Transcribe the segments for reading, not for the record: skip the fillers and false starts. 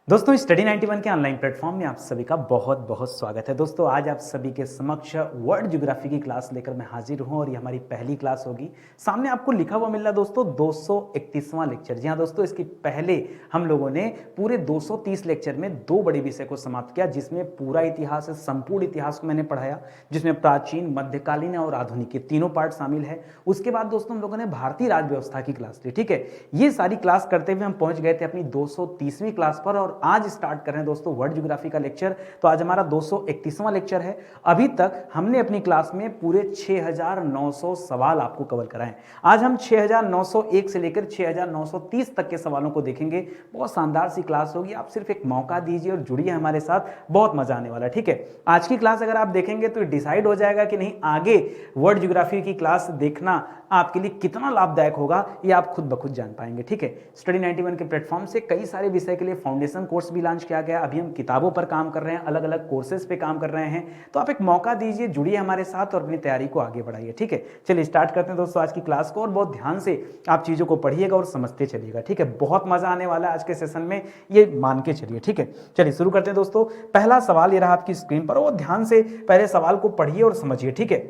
दोस्तों स्टडी 91 के online platform में आप सभी का बहुत बहुत स्वागत है। दोस्तों आज आप सभी के समक्ष वर्ल्ड ज्योग्राफी की क्लास लेकर मैं हाजिर हूं और ये हमारी पहली क्लास होगी। सामने आपको लिखा हुआ मिल रहा है दोस्तों 231वां लेक्चर। जी हाँ दोस्तों, इसके पहले हम लोगों ने पूरे 230 लेक्चर में दो बड़े विषय को समाप्त किया, जिसमें पूरा इतिहास, संपूर्ण इतिहास को मैंने पढ़ाया, जिसमें प्राचीन, मध्यकालीन और आधुनिक के तीनों पार्ट शामिल है। उसके बाद दोस्तों हम लोगों ने भारतीय राज्य व्यवस्था की क्लास ली। ठीक है, ये सारी क्लास करते हुए हम पहुंच गए थे अपनी 230वीं क्लास पर और आज स्टार्ट कर रहे हैं दोस्तों वर्ल्ड ज्योग्राफी का लेक्चर। तो आज हमारा 231वां लेक्चर है। अभी तक हमने अपनी क्लास में पूरे 6900 सवाल आपको कवर कराए। आज हम 6901 से लेकर 6930 तक के सवालों को देखेंगे। बहुत शानदार सी क्लास होगी। आप सिर्फ एक मौका दीजिए और जुड़िए हमारे साथ, बहुत मजा आने वाला है। ठीक है, आज की क्लास अगर आप देखेंगे तो डिसाइड हो जाएगा कि नहीं आगे वर्ल्ड ज्योग्राफी की क्लास देखना आपके लिए कितना लाभदायक होगा, ये आप खुद ब खुद जान पाएंगे। ठीक है, स्टडी 91 के प्लेटफॉर्म से कई सारे विषय के लिए फाउंडेशन कोर्स भी लॉन्च किया गया। अभी हम किताबों पर काम कर रहे हैं, अलग अलग कोर्सेज पे काम कर रहे हैं। तो आप एक मौका दीजिए, जुड़िए हमारे साथ और अपनी तैयारी को आगे बढ़ाइए। ठीक है, चलिए स्टार्ट करते हैं दोस्तों आज की क्लास को और बहुत ध्यान से आप चीजों को पढ़िएगा और समझते चलिएगा। ठीक है, बहुत मजा आने वाला है आज के सेशन में, ये मान के चलिए। ठीक है, चलिए शुरू करते हैं दोस्तों। पहला सवाल ये रहा आपकी स्क्रीन पर, वो ध्यान से पहले सवाल को पढ़िए और समझिए। ठीक है,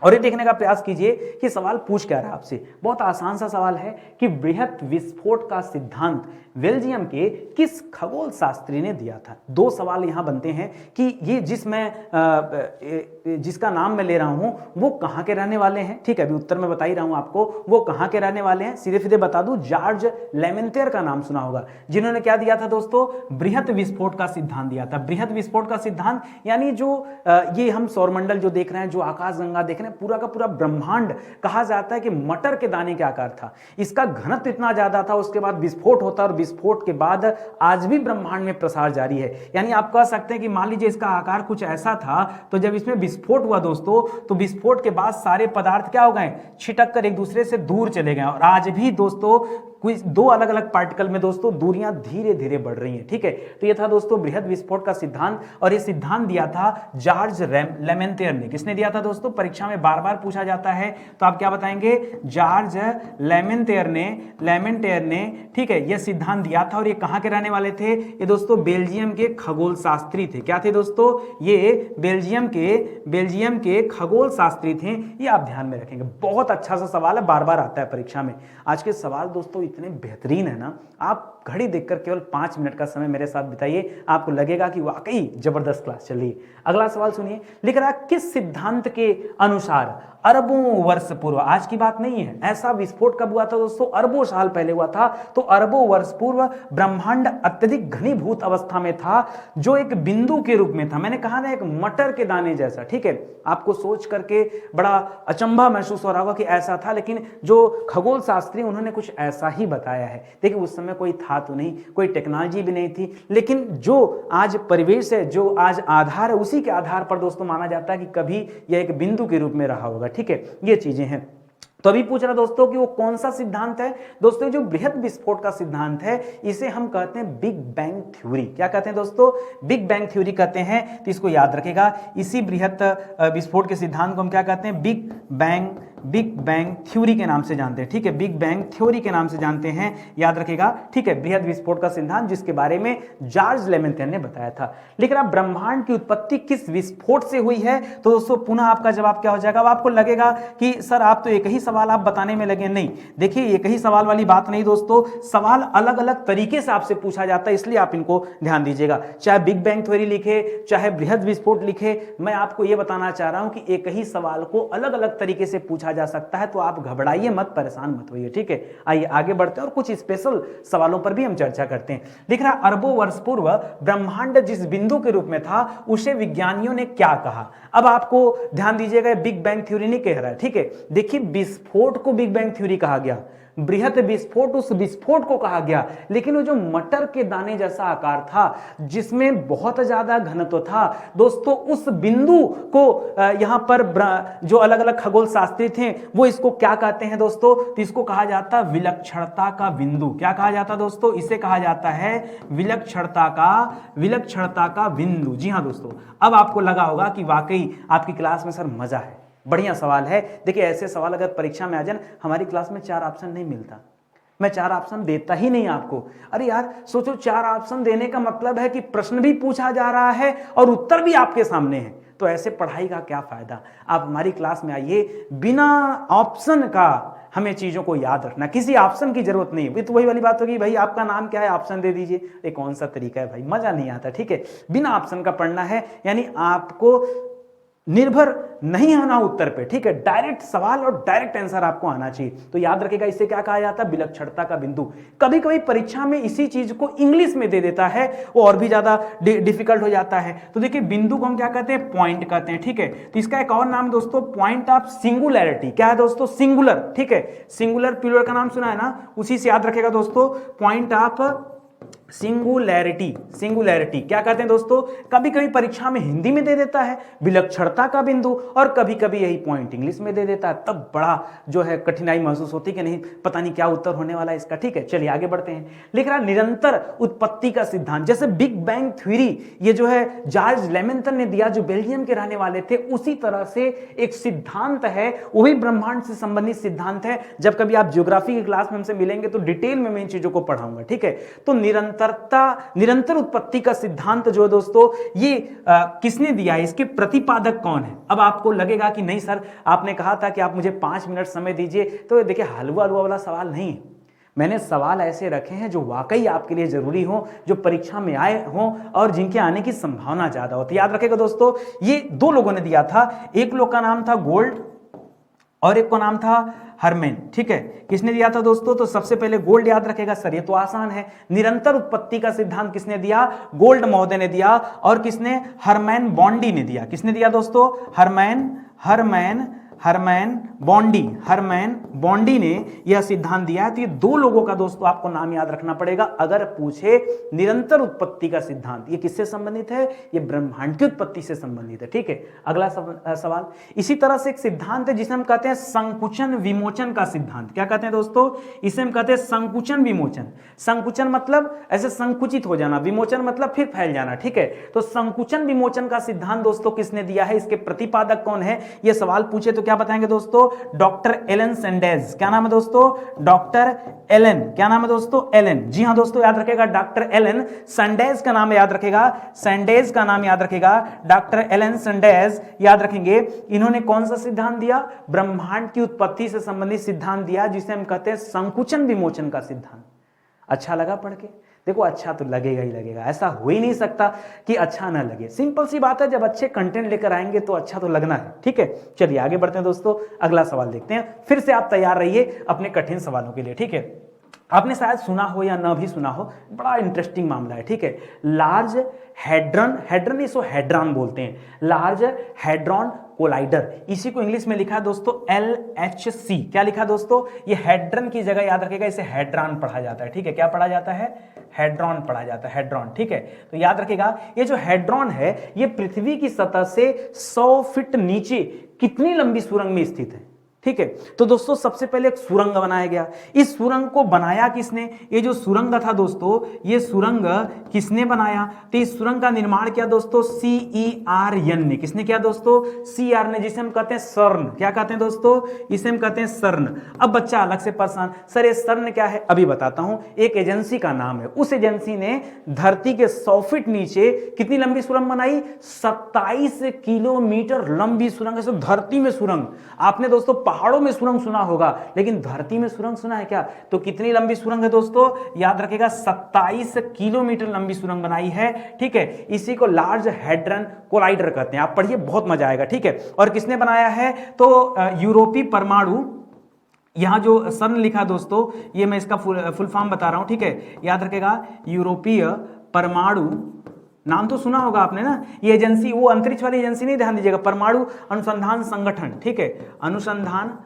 और ये देखने का प्रयास कीजिए कि सवाल पूछ क्या रहा है आपसे। बहुत आसान सा सवाल है कि बृहत विस्फोट का सिद्धांत बेल्जियम के किस खगोल शास्त्री ने दिया था। दो सवाल यहां बनते हैं कि ये जिसका नाम मैं ले रहा हूं वो कहां के रहने वाले हैं। ठीक है, अभी उत्तर मैं बता ही रहा हूं आपको, वो कहां के रहने वाले हैं। सीधे सीधे बता दूं, जॉर्ज लेमेंटियर का नाम सुना होगा, जिन्होंने क्या दिया था दोस्तों, बृहत विस्फोट का सिद्धांत दिया था। बृहत विस्फोट का सिद्धांत यानी जो ये हम सौरमंडल जो देख रहे हैं, जो आकाशगंगा देख रहे हैं, पूरा का पूरा ब्रह्मांड कहा जाता है कि मटर के दाने के आकार था। इसका घनत्व इतना ज्यादा था, उसके बाद विस्फोट होता और विस्फोट के बाद आज भी ब्रह्मांड में प्रसार जारी है। यानी आप कह सकते हैं कि मान लीजिए इसका आकार कुछ ऐसा था, तो जब इसमें विस्फोट हुआ दोस्तों, तो विस्फोट के बाद सारे पदार्थ क्या हो गए, छिटक कर एक दूसरे से दूर चले गए। और आज भी दोस्तों कुछ दो अलग अलग पार्टिकल में दोस्तों दूरियां धीरे धीरे बढ़ रही हैं। ठीक है, तो ये था दोस्तों बृहद विस्फोट का सिद्धांत, और ये सिद्धांत दिया था जॉर्ज लेमेंटियर ने। किसने दिया था दोस्तों, परीक्षा में बार बार पूछा जाता है, तो आप क्या बताएंगे, जॉर्ज लेमेंटियर ने। ठीक है, यह सिद्धांत दिया था। और ये कहां के रहने वाले थे, ये दोस्तों बेल्जियम के खगोल शास्त्री थे। क्या थे दोस्तों, ये बेल्जियम के खगोल शास्त्री थे। ये आप ध्यान में रखेंगे, बहुत अच्छा सा सवाल है, बार बार आता है परीक्षा में। आज के सवाल दोस्तों इतने बेहतरीन है ना, आप घड़ी देखकर केवल 5 मिनट का समय मेरे साथ बिताइए, आपको लगेगा कि वाकई जबरदस्त क्लास चल रही है। अगला सवाल सुनिए, लिख रहा है किस सिद्धांत के अनुसार अरबों वर्ष पूर्व, आज की बात नहीं है, ऐसा विस्फोट कब हुआ था दोस्तों, अरबों साल पहले हुआ था। तो अरबों वर्ष पूर्व ब्रह्मांड अत्यधिक घनीभूत अवस्था में था, जो एक बिंदु के रूप में था। मैंने कहा ना, एक मटर के दाने जैसा। ठीक है, आपको सोच करके बड़ा अचंभा महसूस हो रहा होगा कि ऐसा था, लेकिन जो खगोल शास्त्री उन्होंने कुछ ऐसा ही बताया है। देखिए उस समय कोई था तो नहीं, कोई टेक्नोलॉजी भी नहीं थी, लेकिन जो आज परिवेश है, जो आज आधार है, उसी के आधार पर दोस्तों माना जाता है कि कभी यह एक बिंदु के रूप में रहा होगा। ठीक है, ये चीजें हैं। तो अभी पूछ रहा दोस्तों कि वो कौन सा सिद्धांत है। दोस्तों जो बृहद विस्फोट का सिद्धांत है, इसे हम कहते हैं बिग बैंग थ्योरी। क्या कहते हैं दोस्तों, बिग बैंग थ्योरी कहते हैं। तो इसको याद रखेगा, इसी बृहद विस्फोट के सिद्धांत को हम क्या कहते हैं, बिग बैंग थ्योरी के नाम से जानते हैं। ठीक है, बिग बैंग थ्योरी के नाम से जानते हैं, याद रखेगा। ठीक है, बृहद विस्फोट का सिद्धांत, जिसके बारे में जॉर्ज लेमेंटियर ने बताया था। लिख रहा ब्रह्मांड की उत्पत्ति किस विस्फोट से हुई है। तो दोस्तों पुनः आपका जवाब क्या हो जाएगा, अब आपको लगेगा कि सर आप तो एक ही सवाल आप बताने में लगे। नहीं, देखिए एक ही सवाल वाली बात नहीं दोस्तों, सवाल अलग अलग तरीके से आपसे पूछा जाता है, इसलिए आप इनको ध्यान दीजिएगा। चाहे बिग बैंग थ्योरी लिखे, चाहे बृहद विस्फोट लिखे, मैं आपको यह बताना चाह रहा हूं कि एक ही सवाल को अलग अलग तरीके से पूछा जा सकता है। तो आप घबराइए मत, परेशान मत होइए। ठीक है, आइए आगे बढ़ते हैं और कुछ स्पेशल सवालों पर भी हम चर्चा करते हैं। दिख रहा अरबों वर्ष पूर्व ब्रह्मांड जिस बिंदु के रूप में था, उसे विज्ञानियों ने क्या कहा। अब आपको ध्यान दीजिएगा, बिग बैंग थ्योरी नहीं कह रहा है। ठीक है, देखिए विस्फोट को बिग बैंग थ्योरी कहा गया, बृहद विस्फोट उस विस्फोट को कहा गया, लेकिन वो जो मटर के दाने जैसा आकार था, जिसमें बहुत ज्यादा घनत्व था दोस्तों, उस बिंदु को यहां पर जो अलग अलग खगोल शास्त्री थे वो इसको क्या कहते हैं दोस्तों, तो इसको कहा जाता है विलक्षणता का बिंदु। क्या कहा जाता है दोस्तों, इसे कहा जाता है विलक्षणता का बिंदु। जी हां दोस्तों, अब आपको लगा होगा कि वाकई आपकी क्लास में सर मजा है, बढ़िया सवाल है। देखिए ऐसे सवाल अगर परीक्षा में आ जाए, हमारी क्लास में 4 ऑप्शन नहीं मिलता, मैं 4 ऑप्शन देता ही नहीं आपको। अरे यार सोचो, 4 ऑप्शन देने का मतलब है कि प्रश्न भी पूछा जा रहा है और उत्तर भी आपके सामने है, तो ऐसे पढ़ाई का क्या फायदा। आप हमारी क्लास में आइए, बिना ऑप्शन का हमें चीजों को याद रखना, किसी ऑप्शन की जरूरत नहीं है। तो वही वाली बात होगी, भाई आपका नाम क्या है, ऑप्शन दे दीजिए, ये कौन सा तरीका है भाई, मजा नहीं आता। ठीक है, बिना ऑप्शन का पढ़ना है, यानी आपको निर्भर नहीं होना उत्तर पे। ठीक है, डायरेक्ट सवाल और डायरेक्ट आंसर आपको आना चाहिए। तो याद रखिएगा, इसे क्या कहा जाता है, विलक्षणता का बिंदु। कभी कभी परीक्षा में इसी चीज को इंग्लिश में दे देता है, वो और भी ज्यादा डिफिकल्ट हो जाता है। तो देखिए, बिंदु को हम क्या कहते हैं, पॉइंट कहते हैं। ठीक है, तो इसका एक और नाम दोस्तों, पॉइंट ऑफ सिंगुलैरिटी। क्या है दोस्तों, सिंगुलर। ठीक है, सिंगुलर प्लूरल का नाम सुना है ना, उसी से याद रखेगा दोस्तों, पॉइंट ऑफ सिंगुलैरिटी। सिंगुलैरिटी क्या कहते हैं दोस्तों, कभी कभी परीक्षा में हिंदी में दे देता है विलक्षणता का बिंदु, और कभी कभी यही पॉइंट इंग्लिश में दे देता है, तब बड़ा जो है कठिनाई महसूस होती कि नहीं, पता नहीं क्या उत्तर होने वाला है इसका। ठीक है, चलिए आगे बढ़ते हैं। लिख रहा निरंतर उत्पत्ति का सिद्धांत, जैसे बिग बैंग थ्योरी ये जो है जॉर्ज लेमेंथन ने दिया, जो बेल्जियम के रहने वाले थे, उसी तरह से एक सिद्धांत है, वो भी ब्रह्मांड से संबंधित सिद्धांत है। जब कभी आप ज्योग्राफी की क्लास में हमसे मिलेंगे तो डिटेल में मैं इन चीजों को पढ़ाऊंगा। ठीक है, तो निरंतर उत्पत्ति का सिद्धांत जो है दोस्तों, ये किसने दिया है, इसके प्रतिपादक कौन है। अब आपको लगेगा कि नहीं सर, आपने कहा था कि आप मुझे 5 मिनट समय दीजिए, तो देखिए हलवा हलवा वाला सवाल नहीं है। मैंने सवाल ऐसे रखे हैं जो वाकई आपके लिए जरूरी हो, जो परीक्षा में आए हों और जिनके आने की संभावना ज्यादा हो। तो याद रखेगा दोस्तों, ये 2 लोगों ने दिया था, एक लोग का नाम था गोल्ड और एक को नाम था हरमैन। ठीक है, किसने दिया था दोस्तों, तो सबसे पहले गोल्ड याद रखेगा। सर ये तो आसान है, निरंतर उत्पत्ति का सिद्धांत किसने दिया, गोल्ड महोदय ने दिया, और किसने, हरमैन बॉन्डी ने दिया। किसने दिया दोस्तों, हरमैन बॉन्डी ने यह सिद्धांत दिया है। तो ये 2 लोगों का दोस्तों आपको नाम याद रखना पड़ेगा अगर पूछे निरंतर उत्पत्ति का सिद्धांत, ये किससे संबंधित है, ये ब्रह्मांड की उत्पत्ति से संबंधित है। ठीक है, अगला सवाल, इसी तरह से एक सिद्धांत है जिसे हम कहते हैं संकुचन विमोचन का सिद्धांत। क्या कहते हैं दोस्तों, इसे हम कहते हैं संकुचन विमोचन। संकुचन मतलब ऐसे संकुचित हो जाना, विमोचन मतलब फिर फैल जाना। ठीक है, तो संकुचन विमोचन का सिद्धांत दोस्तों किसने दिया है, इसके प्रतिपादक कौन है, ये सवाल पूछे तो क्या बताएंगे दोस्तों, डॉक्टर एलन सैंडेज। क्या नाम है दोस्तों, डॉक्टर एलन। क्या नाम है दोस्तों, एलन। जी हां दोस्तों, याद रखेगा डॉक्टर एलन सैंडेज का नाम याद रखेगा, सैंडेज का नाम याद रखेगा, डॉक्टर एलन सैंडेज याद रखेंगे। इन्होंने कौन सा सिद्धांत दिया, ब्रह्मांड की उत्पत्ति से संबंधित सिद्धांत दिया, जिसे हम कहते हैं संकुचन विमोचन का सिद्धांत। अच्छा लगा पढ़ के, देखो अच्छा तो लगेगा ही लगेगा, ऐसा हो ही नहीं सकता कि अच्छा ना लगे। सिंपल सी बात है, जब अच्छे कंटेंट लेकर आएंगे तो अच्छा तो लगना है। ठीक है, चलिए आगे बढ़ते हैं दोस्तों, अगला सवाल देखते हैं। फिर से आप तैयार रहिए अपने कठिन सवालों के लिए। ठीक है, आपने शायद सुना हो या ना भी सुना हो, बड़ा इंटरेस्टिंग मामला है। ठीक है, लार्ज हैड्रन इसको हैड्रॉन बोलते हैं, लार्ज हैड्रॉन कोलाइडर, इसी को इंग्लिश में लिखा है दोस्तों LHC। क्या लिखा दोस्तों, ये हैड्रन की जगह याद रखेगा, इसे हैड्रॉन पढ़ा जाता है। ठीक है, क्या पढ़ा जाता है, हैड्रॉन पढ़ा जाता है, हैड्रॉन। ठीक है, तो याद रखेगा ये जो हैड्रॉन है, ये पृथ्वी की सतह से 100 फीट नीचे कितनी लंबी सुरंग में स्थित है। ठीक है, तो दोस्तों सबसे पहले एक सुरंग बनाया गया। इस सुरंग को बनाया किसने, ये जो सुरंग था दोस्तों, ये सुरंग किसने बनाया, तो इस सुरंग का निर्माण किया दोस्तों CERN ने। किसने किया दोस्तों, CERN ने, जिसे हम कहते हैं सर्न। क्या कहते हैं दोस्तों, इसे हम कहते हैं सर्न। अब बच्चा अलग से परेशान, सर ये सर्न क्या है, अभी बताता हूं। एक एजेंसी का नाम है, उस एजेंसी ने धरती के 100 फीट नीचे कितनी लंबी सुरंग बनाई, 27 किलोमीटर लंबी सुरंग है। धरती में सुरंग, आपने दोस्तों पहाड़ों में सुरंग सुना होगा, लेकिन धरती में सुरंग सुना है क्या, तो कितनी लंबी सुरंग है दोस्तों, याद रखेगा 27 किलोमीटर लंबी सुरंग बनाई है। ठीक है, इसी को लार्ज हैड्रन कोलाइडर कहते हैं। आप पढ़िए, बहुत मजा आएगा। ठीक है, और किसने बनाया है, तो यूरोपीय परमाणु, यहां जो सन लिखा दोस्तों, ये मैं इसका फुल फॉर्म बता रहा हूं। ठीक है, याद रखेगा यूरोपीय परमाणु, नाम तो सुना होगा आपने ना, ये एजेंसी वो अंतरिक्ष वाली एजेंसी नहीं, ध्यान दीजिएगा, परमाणु अनुसंधान संगठन। ठीक है, अनुसंधान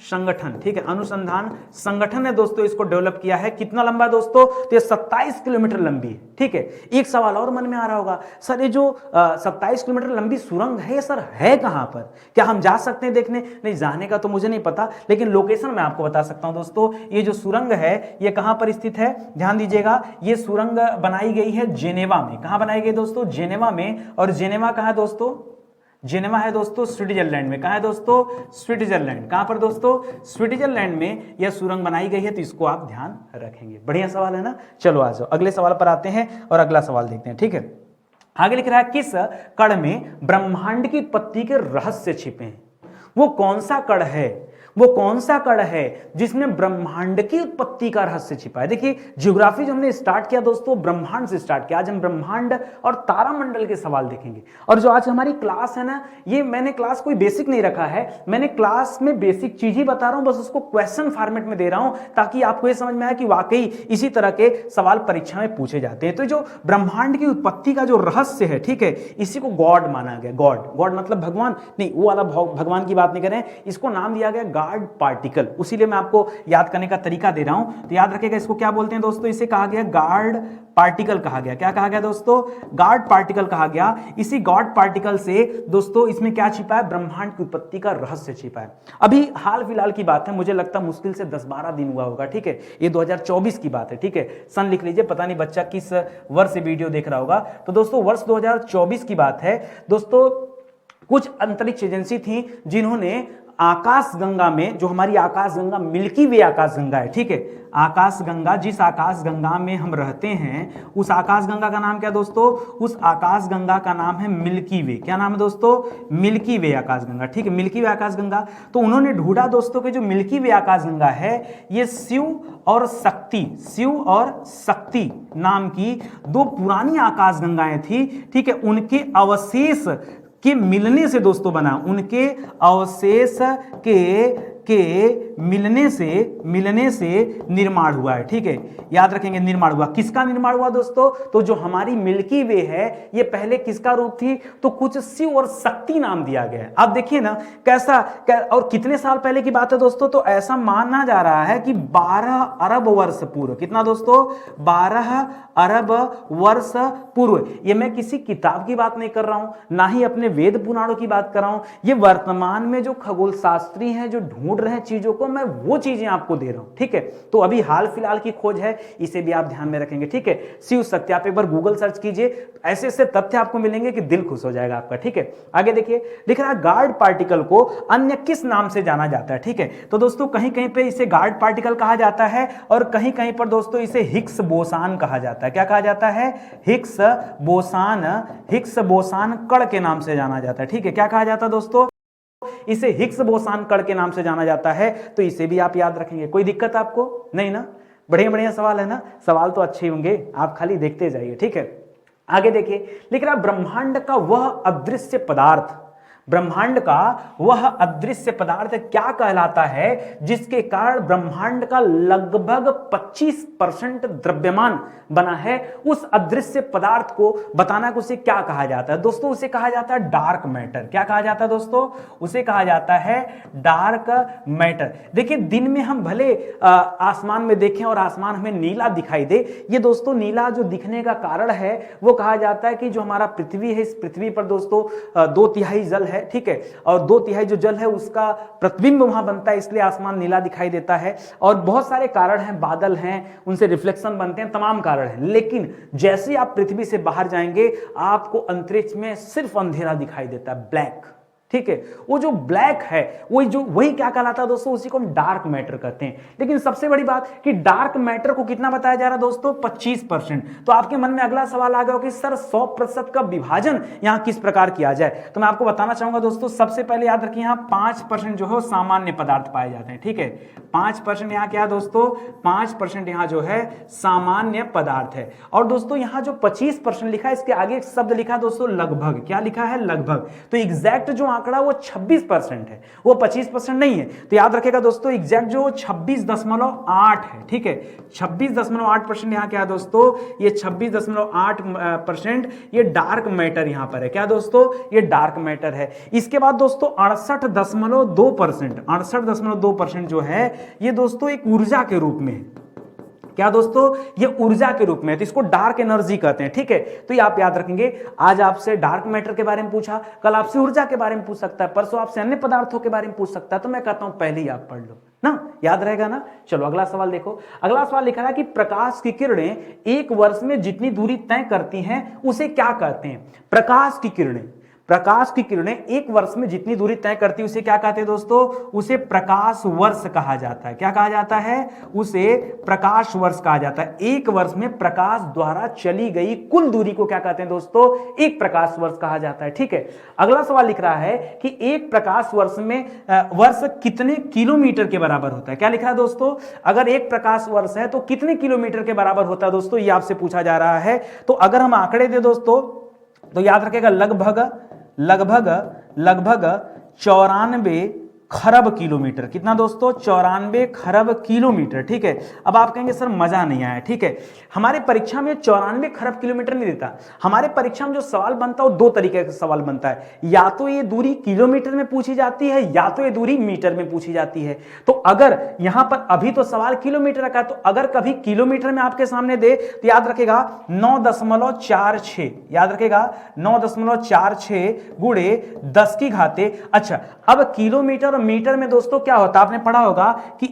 संगठन। ठीक है, अनुसंधान संगठन ने दोस्तों इसको डेवलप किया है। कितना लंबा दोस्तों, तो ये 27 किलोमीटर लंबी है। ठीक है, एक सवाल और मन में आ रहा होगा, सर ये जो 27 किलोमीटर लंबी सुरंग है, सर है कहां पर, क्या हम जा सकते हैं देखने, नहीं जाने का तो मुझे नहीं पता, लेकिन लोकेशन मैं आपको बता सकता हूं दोस्तों। ये जो सुरंग है ये कहां पर स्थित है, ध्यान दीजिएगा, ये सुरंग बनाई गई है जेनेवा में। कहां बनाई गई दोस्तों, जेनेवा में। और जेनेवा कहां है दोस्तों, जिनेवा है दोस्तों स्विट्जरलैंड में। कहाँ है दोस्तों? स्विट्जरलैंड। कहाँ पर दोस्तों? स्विट्जरलैंड में यह सुरंग बनाई गई है, तो इसको आप ध्यान रखेंगे। बढ़िया सवाल है ना। चलो आ जाओ अगले सवाल पर आते हैं और अगला सवाल देखते हैं। ठीक है, आगे लिख रहा है किस कण में ब्रह्मांड की उत्पत्ति के रहस्य छिपे हैं? वो कौन सा कण है, वो कौन सा कण है जिसमें ब्रह्मांड की उत्पत्ति का रहस्य छिपा है? देखिए ज्योग्राफी जो हमने स्टार्ट किया दोस्तों ब्रह्मांड से स्टार्ट किया, आज हम ब्रह्मांड और तारामंडल के सवाल देखेंगे। और जो आज हमारी क्लास है ना, ये मैंने क्लास कोई बेसिक नहीं रखा है, मैंने क्लास में बेसिक चीज ही बता रहा हूं, बस उसको क्वेश्चन फॉर्मेट में दे रहा हूं ताकि आपको ये समझ में आए कि वाकई इसी तरह के सवाल परीक्षा में पूछे जाते हैं। तो जो ब्रह्मांड की उत्पत्ति का जो रहस्य है, ठीक है, इसी को गॉड माना गया। गॉड, गॉड मतलब भगवान नहीं, वो वाला भगवान की बात नहीं कर रहे हैं, इसको नाम दिया गया गॉड पार्टिकल। उसीलिए मैं आपको याद करने का तरीका दे रहा हूं, तो याद रखिएगा इसको क्या बोलते हैं दोस्तों, इसे कहा गया गॉड पार्टिकल कहा गया। क्या कहा गया दोस्तों? गॉड पार्टिकल कहा गया। इसी गॉड पार्टिकल से दोस्तों इसमें क्या छिपा है? ब्रह्मांड की उत्पत्ति का रहस्य छिपा है। अभी हाल फिलहाल की बात है, मुझे लगता है मुश्किल से 10-12 दिन हुआ होगा। ठीक है, ये 2024 की बात है। ठीक है, सन लिख लीजिए, पता नहीं बच्चा किस वर्ष से वीडियो देख रहा होगा। तो दोस्तों वर्ष 2024 की बात है दोस्तों। कुछ अंतरिक्ष एजेंसी थी जिन्होंने आकाशगंगा में, जो हमारी आकाशगंगा मिल्की वे आकाशगंगा है, ठीक है, आकाशगंगा, जिस आकाशगंगा में हम रहते हैं उस आकाशगंगा का नाम क्या दोस्तों? उस आकाशगंगा का नाम है मिल्की वे। क्या नाम है दोस्तों? मिल्की वे आकाशगंगा। ठीक है, मिल्की वे आकाशगंगा। तो उन्होंने ढूंढा दोस्तों कि जो मिल्की वे आकाशगंगा है ये शिव और शक्ति नाम की दो पुरानी आकाशगंगाएं थी। ठीक है, उनके अवशेष के मिलने से दोस्तों बना, उनके अवशेष के मिलने से निर्माण हुआ है। ठीक है, याद रखेंगे निर्माण हुआ। किसका निर्माण हुआ दोस्तों? तो जो हमारी मिल्की वे है ये पहले किसका रूप थी? तो कुछ शिव और शक्ति नाम दिया गया है। आप देखिए ना कैसा और कितने साल पहले की बात है दोस्तों? तो ऐसा माना जा रहा है कि 12 अरब वर्ष पूर्व। कितना दोस्तों? 12 अरब वर्ष पूर्व। ये मैं किसी किताब की बात नहीं कर रहा हूं, ना ही अपने वेद पुराणों की बात कर रहा हूं, ये वर्तमान में जो खगोल शास्त्री हैं जो ढूंढ रहे हैं चीजों को, मैं वो चीजें आपको दे रहा हूं। ठीक है, तो अभी हाल फिलहाल की खोज है, इसे भी आप ध्यान में रखेंगे। ठीक है, शिव शक्ति, आप एक बार गूगल सर्च कीजिए, ऐसे ऐसे तथ्य आपको मिलेंगे कि दिल खुश हो जाएगा आपका। ठीक है, आगे देखिए, लिख रहा है गॉड पार्टिकल को अन्य किस नाम से जाना जाता है? ठीक है, तो दोस्तों कहीं कहीं पे इसे गॉड पार्टिकल कहा जाता है और कहीं कहीं पर दोस्तों इसे हिग्स बोसान कहा जाता है। क्या कहा जाता है? हिग्स बोसान कण के नाम से जाना जाता है। ठीक है, क्या कहा जाता है दोस्तों? इसे हिग्स बोसान कण के नाम से जाना जाता है। तो इसे भी आप याद रखेंगे। कोई दिक्कत आपको नहीं ना? बढ़िया बढ़िया सवाल है ना, सवाल तो अच्छे होंगे, आप खाली देखते जाइए। ठीक है, आगे देखिए, लिख रहा ब्रह्मांड का वह अदृश्य पदार्थ, ब्रह्मांड का वह अदृश्य पदार्थ क्या कहलाता है जिसके कारण ब्रह्मांड का लगभग 25% द्रव्यमान बना है? उस अदृश्य पदार्थ को बताना कि उसे क्या कहा जाता है दोस्तों? उसे कहा जाता है डार्क मैटर। क्या कहा जाता है दोस्तों? उसे कहा जाता है डार्क मैटर। देखिए दिन में हम भले आसमान में देखें और आसमान हमें नीला दिखाई दे, ये दोस्तों नीला जो दिखने का कारण है वो कहा जाता है कि जो हमारा पृथ्वी है, इस पृथ्वी पर दोस्तों 2/3 जल है। ठीक है, और 2/3 जो जल है उसका प्रतिबिंब वहां बनता है, इसलिए आसमान नीला दिखाई देता है। और बहुत सारे कारण हैं, बादल हैं, उनसे रिफ्लेक्शन बनते हैं, तमाम कारण हैं। लेकिन जैसे आप पृथ्वी से बाहर जाएंगे आपको अंतरिक्ष में सिर्फ अंधेरा दिखाई देता है, ब्लैक। ठीक है, वो जो ब्लैक है वही क्या कहलाता है दोस्तों? उसी को हम डार्क मैटर कहते हैं। लेकिन सबसे बड़ी बात कि डार्क मैटर को कितना बताया जा रहा है दोस्तों? 25%। तो आपके मन में अगला सवाल आ गया कि सर 100% का विभाजन यहां किस प्रकार किया जाए? तो मैं आपको बताना चाहूंगा दोस्तों, सबसे पहले याद रखिए यहां 5% जो है सामान्य पदार्थ पाए जाते हैं। ठीक है, 5% यहां क्या है दोस्तों? 5% यहां जो है सामान्य पदार्थ है। और दोस्तों यहां जो 25% लिखा है, इसके आगे एक शब्द लिखा है दोस्तों लगभग। क्या लिखा है? लगभग। तो एग्जैक्ट जो आंकड़ा वो 26% है, वो 25% नहीं है। तो याद रखेगा दोस्तों एग्जैक्ट जो 26.8 है। ठीक है, 26.8% यहां क्या है दोस्तों? ये 26.8% ये डार्क मैटर यहां पर है। क्या दोस्तों? ये डार्क मैटर है। इसके बाद दोस्तों 68.2% जो है ये दोस्तों एक ऊर्जा के रूप में है। क्या दोस्तों? ये ऊर्जा के रूप में है, तो इसको डार्क एनर्जी कहते हैं। ठीक है, तो ये आप याद रखेंगे। आज आपसे डार्क मैटर के बारे में पूछा, कल आपसे ऊर्जा के बारे में पूछ सकता है, परसों आपसे अन्य पदार्थों के बारे में पूछ सकता है। तो मैं कहता हूं पहले ही आप पढ़ लो ना, याद रहेगा ना। चलो अगला सवाल देखो। अगला सवाल लिखा है कि प्रकाश की किरणें एक वर्ष में जितनी दूरी तय करती हैं उसे क्या कहते हैं? प्रकाश की किरणें, प्रकाश की किरणें एक वर्ष में जितनी दूरी तय करती है उसे क्या कहते हैं दोस्तों, उसे प्रकाश वर्ष कहा जाता है। क्या कहा जाता है, उसे प्रकाश वर्ष कहा जाता है। एक वर्ष में प्रकाश द्वारा चली गई कुल दूरी को क्या कहते हैं दोस्तों, एक प्रकाश वर्ष कहा जाता है। ठीक है, अगला सवाल लिख रहा है कि एक प्रकाश वर्ष में वर्ष कितने किलोमीटर के बराबर होता है। क्या लिख रहा है दोस्तों, अगर एक प्रकाश वर्ष है तो कितने किलोमीटर के बराबर होता है दोस्तों, ये आपसे पूछा जा रहा है। तो अगर हम आंकड़े दे दोस्तों तो याद रखेगा लगभग 94 खरब किलोमीटर। कितना दोस्तों, 94 खरब किलोमीटर। ठीक है, अब आप कहेंगे सर मजा नहीं आया। ठीक है, हमारे परीक्षा में 94 खरब किलोमीटर नहीं देता। हमारे परीक्षा में जो सवाल बनता है वो दो तरीके का सवाल बनता है, या तो ये दूरी किलोमीटर में पूछी जाती है या तो ये दूरी मीटर में पूछी जाती है। तो अगर यहां पर अभी तो सवाल किलोमीटर का है, तो अगर कभी किलोमीटर में आपके सामने दे तो याद रखेगा 9.46, याद रखेगा 9.46 गुणे 10 की घाते। अच्छा, अब किलोमीटर और मीटर में दोस्तों क्या होता है, आपने पढ़ा होगा कि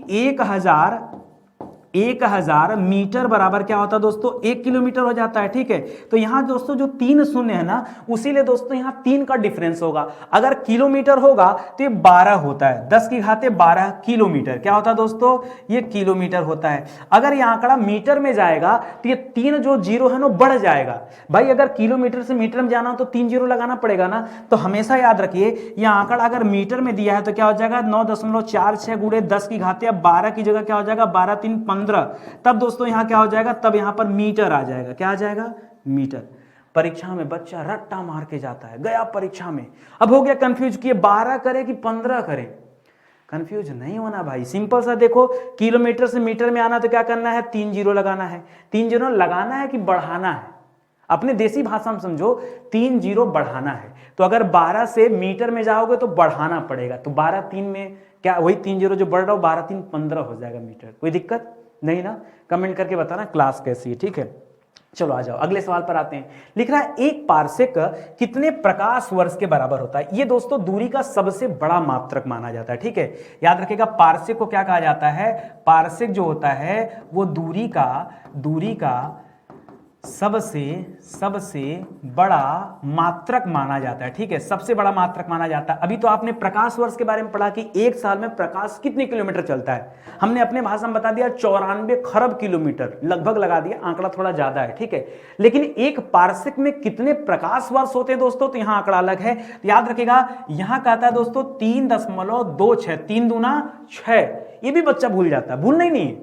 1000 मीटर बराबर क्या होता है दोस्तों, 1 किलोमीटर हो जाता है। ठीक है, तो यहां दोस्तों जो 3 शून्य है ना, उसीलिए दोस्तों यहां 3 का डिफरेंस होगा। अगर किलोमीटर होगा तो ये 12 होता है, 10 की घाते 12 किलोमीटर। क्या होता है दोस्तों, ये किलोमीटर होता है। अगर यह आंकड़ा मीटर में जाएगा तो ये 3 जो जीरो है ना बढ़ जाएगा। भाई अगर किलोमीटर से मीटर में जाना हो तो 3 जीरो लगाना पड़ेगा ना। तो हमेशा याद रखिए, यह आंकड़ा अगर मीटर में दिया है तो क्या हो जाएगा 9.46 गुणे 10 की घाते, अब 12 की जगह क्या हो जाएगा 12 3 15। तब दोस्तों यहां क्या हो जाएगा, तब यहां पर मीटर आ जाएगा। क्या आ जाएगा, मीटर। परीक्षा में बच्चा रट्टा मार के जाता है, गया परीक्षा में, अब हो गया कंफ्यूज कि 12 करे कि 15 करे। कंफ्यूज नहीं होना भाई, सिंपल सा देखो, किलोमीटर से मीटर में आना तो क्या करना है, 3 जीरो लगाना है। 3 जीरो लगाना है कि बढ़ाना है, अपने देसी भाषा में समझो, 3 जीरो बढ़ाना है। तो अगर 12 से मीटर में जाओगे तो बढ़ाना पड़ेगा। तो 12 3 में क्या, वही 3 जीरो जो बढ़ रहा हो, 12 3 15 हो जाएगा मीटर। कोई दिक्कत नहीं ना, कमेंट करके बताना क्लास कैसी है। ठीक है, चलो आ जाओ अगले सवाल पर आते हैं। लिख रहा है एक पारसेक कितने प्रकाश वर्ष के बराबर होता है। ये दोस्तों दूरी का सबसे बड़ा मात्रक माना जाता है। ठीक है, याद रखिएगा पारसेक को क्या कहा जाता है, पारसेक जो होता है वो दूरी का सबसे बड़ा मात्रक माना जाता है। ठीक है, सबसे बड़ा मात्रक माना जाता है। अभी तो आपने प्रकाश वर्ष के बारे में पढ़ा कि एक साल में प्रकाश कितने किलोमीटर चलता है। हमने अपने भाषा में बता दिया 94 खरब किलोमीटर, लगभग लगा दिया, आंकड़ा थोड़ा ज्यादा है। ठीक है, लेकिन एक पारसेक में कितने प्रकाश वर्ष होते हैं दोस्तों, तो यहां आंकड़ा अलग है। तो याद रखिएगा, यहां कहता है दोस्तों 3.26, 3 दूना 6। ये भी बच्चा भूल जाता है, भूलना ही नहीं है,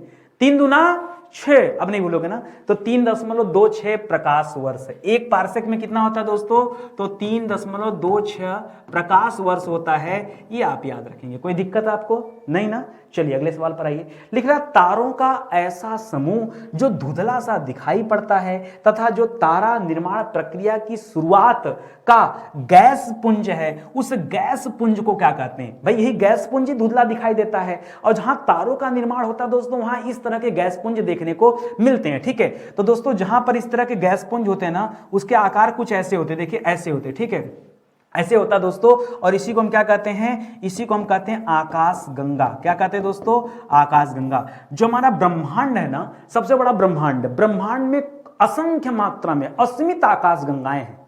3 दूना 6, अब नहीं भूलोगे ना। तो 3.26 प्रकाश वर्ष। एक पारसेक में कितना होता है दोस्तों, तो 3.26 प्रकाश वर्ष होता है। ये आप याद रखेंगे, कोई दिक्कत आपको नहीं ना। चलिए अगले सवाल पर आइए। लिख रहा है तारों का ऐसा समूह जो धुंधला सा दिखाई पड़ता है तथा जो तारा निर्माण प्रक्रिया की शुरुआत का गैस पुंज है, उस गैस पुंज को क्या कहते हैं। भाई यही गैस पुंज ही धुंधला दिखाई देता है, और जहां तारों का निर्माण होता है दोस्तों वहां इस तरह के गैस पुंज देखने को मिलते हैं। ठीक है, तो दोस्तों जहां पर इस तरह के गैस पुंज होते हैं ना, उसके आकार कुछ ऐसे होते हैं, देखिए ऐसे होते हैं। ठीक है, ऐसे होता है दोस्तों, और इसी को हम क्या कहते हैं, इसी को हम कहते हैं आकाश गंगा। क्या कहते हैं दोस्तों, आकाश गंगा। जो हमारा ब्रह्मांड है ना, सबसे बड़ा ब्रह्मांड में असंख्य मात्रा में असीमित आकाश गंगाएं हैं।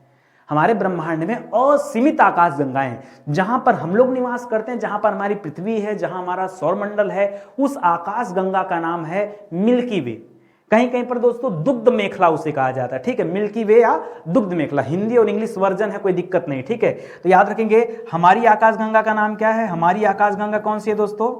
हमारे ब्रह्मांड में असीमित आकाश गंगाएं हैं, जहां पर हम लोग निवास करते हैं, जहां पर हमारी पृथ्वी है, जहां हमारा सौरमंडल है, उस आकाश गंगा का नाम है मिल्की वे। कहीं कहीं पर दोस्तों दुग्ध मेखला उसे कहा जाता है। ठीक है, मिल्की वे या दुग्ध मेखला, हिंदी और इंग्लिश वर्जन है, कोई दिक्कत नहीं। ठीक है, तो याद रखेंगे हमारी आकाश गंगा का नाम क्या है, हमारी आकाश गंगा कौन सी है दोस्तों,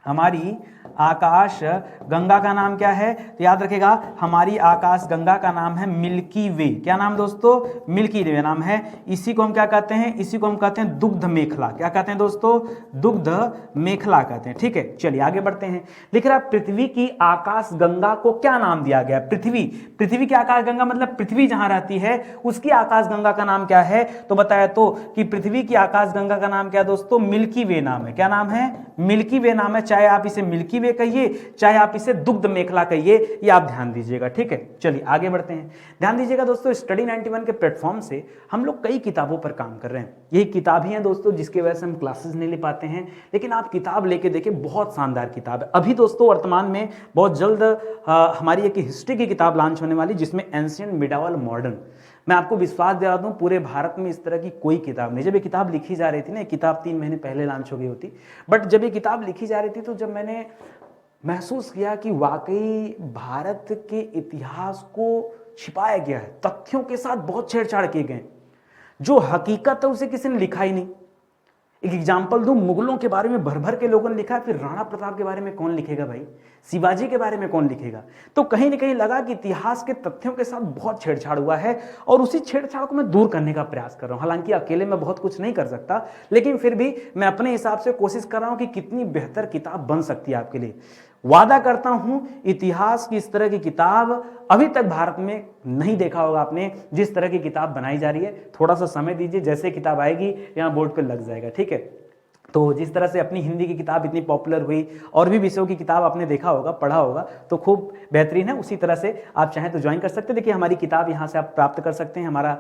हमारी आकाश गंगा का नाम क्या है, तो याद रखेगा हमारी आकाश गंगा का नाम है मिल्की वे। क्या नाम दोस्तों, मिल्की वे नाम है। इसी को हम क्या कहते हैं, इसी को हम कहते हैं दुग्ध मेखला। क्या कहते हैं दोस्तों, दुग्ध मेखला कहते हैं। ठीक है, चलिए आगे बढ़ते हैं। लिख रहा है पृथ्वी की आकाश गंगा को क्या नाम दिया गया। पृथ्वी की आकाश गंगा मतलब पृथ्वी जहां रहती है उसकी आकाश गंगा का नाम क्या है, तो बताया तो कि पृथ्वी की आकाश गंगा का नाम क्या है दोस्तों, मिल्की वे नाम है। क्या नाम है, मिल्की वे नाम है। चाहे आप इसे मिल्की वे कहिए, चाहे आप इसे दुग्ध मेखला कहिए, ये आप ध्यान दीजिएगा। ठीक है, चलिए आगे बढ़ते हैं। ध्यान दीजिएगा दोस्तों, स्टडी 91 के प्लेटफॉर्म से हम लोग कई किताबों पर काम कर रहे हैं। यही किताब ही है दोस्तों जिसकी वजह से हम क्लासेस नहीं ले पाते हैं, लेकिन आप किताब लेके देखिए, बहुत शानदार किताब है। अभी दोस्तों वर्तमान में बहुत जल्द हमारी एक हिस्ट्री की किताब लॉन्च होने वाली, जिसमें एंशिएंट, मिडावल, मॉडर्न, मैं आपको विश्वास दिला दूं, पूरे भारत में इस तरह की कोई किताब नहीं। जब ये किताब लिखी जा रही थी ना, किताब 3 महीने पहले लॉन्च हो गई होती, बट जब ये किताब लिखी जा रही थी तो जब मैंने महसूस किया कि वाकई भारत के इतिहास को छिपाया गया है, तथ्यों के साथ बहुत छेड़छाड़ किए गए, जो हकीकत है उसे किसी ने लिखा ही नहीं। एक एग्जाम्पल दूं, मुगलों के बारे में भर भर के लोगों ने लिखा है, फिर राणा प्रताप के बारे में कौन लिखेगा भाई, शिवाजी के बारे में कौन लिखेगा। तो कहीं ना कहीं लगा कि इतिहास के तथ्यों के साथ बहुत छेड़छाड़ हुआ है और उसी छेड़छाड़ को मैं दूर करने का प्रयास कर रहा हूं। हालांकि अकेले मैं बहुत कुछ नहीं कर सकता, लेकिन फिर भी मैं अपने हिसाब से कोशिश कर रहा हूं कि कितनी बेहतर किताब बन सकती है आपके लिए। वादा करता हूं, इतिहास की इस तरह की किताब अभी तक भारत में नहीं देखा होगा आपने, जिस तरह की किताब बनाई जा रही है। थोड़ा सा समय दीजिए, जैसे किताब आएगी यहाँ बोर्ड पे लग जाएगा, ठीक है। तो जिस तरह से अपनी हिंदी की किताब इतनी पॉपुलर हुई, और भी विषयों की किताब आपने देखा होगा, पढ़ा होगा, तो खूब बेहतरीन है। उसी तरह से आप चाहें तो ज्वाइन कर सकते हैं। देखिए हमारी किताब यहाँ से आप प्राप्त कर सकते हैं, हमारा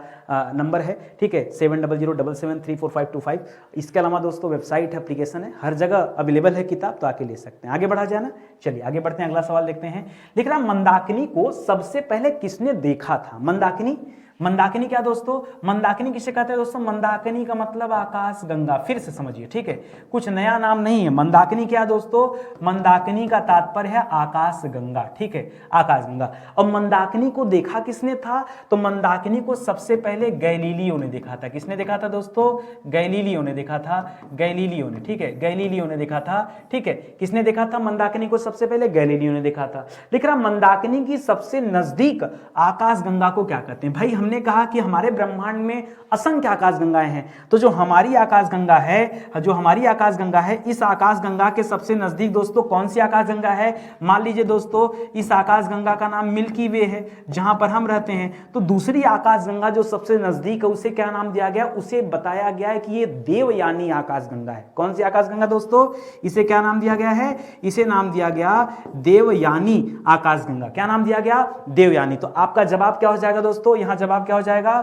नंबर है, ठीक है, 7007734525। इसके अलावा दोस्तों वेबसाइट है, एप्लीकेशन है, हर जगह अवेलेबल है किताब, तो आके ले सकते हैं। आगे बढ़ा जाए ना, चलिए आगे बढ़ते हैं। अगला सवाल देखते हैं। लिख रहा, मंदाकिनी को सबसे पहले किसने देखा था। मंदाकिनी, मंदाकिनी क्या दोस्तों, मंदाकिनी किसे कहते हैं दोस्तों, मंदाकिनी का मतलब आकाश गंगा। फिर से समझिए, ठीक है, कुछ नया नाम नहीं है। मंदाकिनी क्या दोस्तों, मंदाकिनी का तात्पर्य है आकाश गंगा, ठीक है, आकाश गंगा। और मंदाकिनी को देखा किसने था, तो मंदाकिनी को सबसे पहले गैलीलियो ने देखा था। किसने देखा था दोस्तों, गैलीलियो ने देखा था, गैलीलियो ने, ठीक है, गैलीलियो ने देखा था, ठीक है। किसने देखा था मंदाकिनी को सबसे पहले, गैलीलियो ने देखा था। लिख रहा, मंदाकिनी की सबसे नजदीक आकाश गंगा को क्या कहते हैं। भाई हमने कहा कि हमारे ब्रह्मांड में असंख्य आकाश गंगाएं हैं, तो जो हमारी आकाश गंगा है, जो हमारी आकाश गंगा है, इस आकाश गंगा के सबसे नजदीक दोस्तों कौन सी आकाश गंगा है। मान लीजिए दोस्तों इस आकाश गंगा का नाम मिल्की वे है, जहां पर हम रहते हैं, तो दूसरी आकाश गंगा जो सबसे नजदीक है उसे क्या नाम दिया गया, उसे बताया गया है कि ये देवयानी आकाश गंगा है। कौन सी आकाश गंगा दोस्तों, इसे क्या नाम दिया गया है, इसे नाम दिया गया देवयानी आकाश गंगा। क्या नाम दिया गया, देवयानी। तो आपका जवाब क्या हो जाएगा दोस्तों, यहां जवाब क्या हो जाएगा,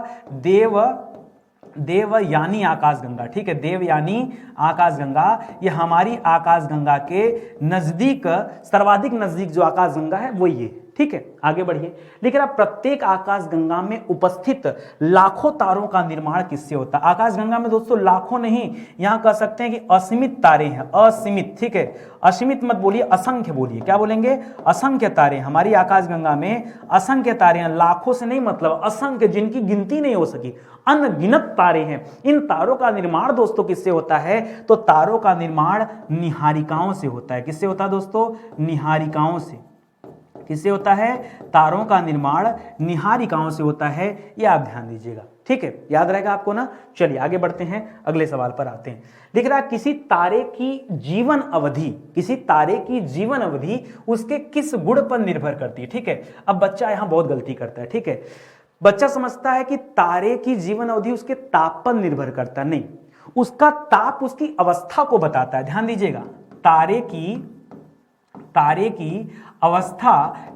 देवयानी आकाश गंगा, ठीक है, देवयानी आकाश गंगा। ये हमारी आकाश गंगा के नजदीक, सर्वाधिक नजदीक जो आकाश गंगा है वो ये, ठीक है। आगे बढ़िए। लिख रहा, प्रत्येक आकाश गंगा में उपस्थित लाखों तारों का निर्माण किससे होता है। आकाश गंगा में दोस्तों लाखों नहीं, यहां कह सकते हैं कि असीमित तारे हैं, असीमित, ठीक है, असीमित मत बोलिए, असंख्य बोलिए। क्या बोलेंगे, असंख्य तारे। हमारी आकाश गंगा में असंख्य तारे हैं, लाखों से नहीं मतलब असंख्य, जिनकी गिनती नहीं हो सकी, अनगिनत तारे हैं। इन तारों का निर्माण दोस्तों किससे होता है, तो तारों का निर्माण निहारिकाओं से होता है। किससे होता है दोस्तों, निहारिकाओं से। किससे होता है, तारों का निर्माण निहारिकाओं से होता है, यह आप ध्यान दीजिएगा, ठीक है, याद रहेगा आपको ना। चलिए आगे बढ़ते हैं, अगले सवाल पर आते हैं। लिख रहा, किसी तारे की जीवन अवधि, किसी तारे की जीवन अवधि उसके किस गुण पर निर्भर करती है, ठीक है। अब बच्चा यहां बहुत गलती करता है, ठीक है, बच्चा समझता है कि तारे की जीवन अवधि उसके ताप पर निर्भर करता है, नहीं, उसका ताप उसकी अवस्था को बताता है। ध्यान दीजिएगा, तारे की अवस्था